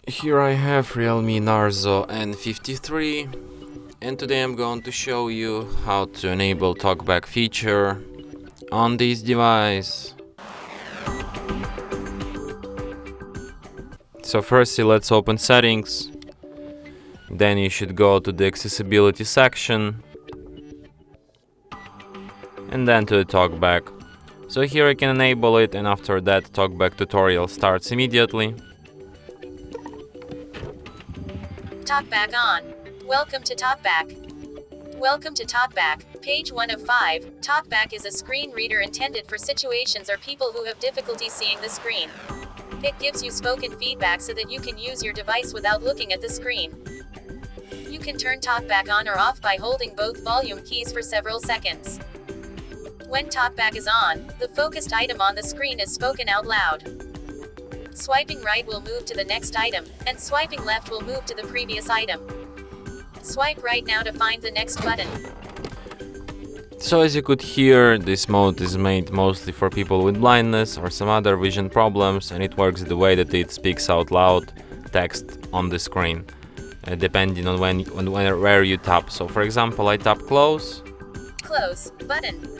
Here I have Realme Narzo N53, and today I'm going to show you how to enable Talkback feature on this device. So firstly, let's open settings, then you should go to the accessibility section and then to the Talkback. So here I can enable it, and after that Talkback tutorial starts immediately. Talkback on. Welcome to Talkback. Welcome to Talkback, page 1 of 5. Talkback is a screen reader intended for situations or people who have difficulty seeing the screen. It gives you spoken feedback so that you can use your device without looking at the screen. You can turn Talkback on or off by holding both volume keys for several seconds. When Talkback is on, the focused item on the screen is spoken out loud. Swiping right will move to the next item, and swiping left will move to the previous item. Swipe right now to find the next button. So as you could hear, this mode is made mostly for people with blindness or some other vision problems, and it works the way that it speaks out loud text on the screen, depending on where you tap. So for example, I tap close. Close button.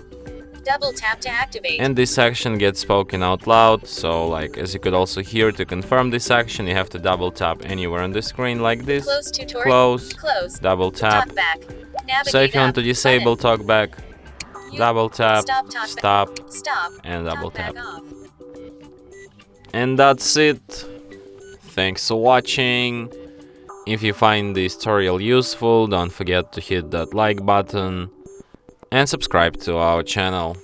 Double tap to activate. And this action gets spoken out loud. So like as you could also hear, to confirm this action, you have to double tap anywhere on the screen like this. Close tutorial. Close. Double tap. Talkback. Navigate So if you want to up. disable Talkback, double tap, Stop. and double Talkback tap. off. And that's it. Thanks for watching. If you find this tutorial useful, don't forget to hit that like button and subscribe to our channel.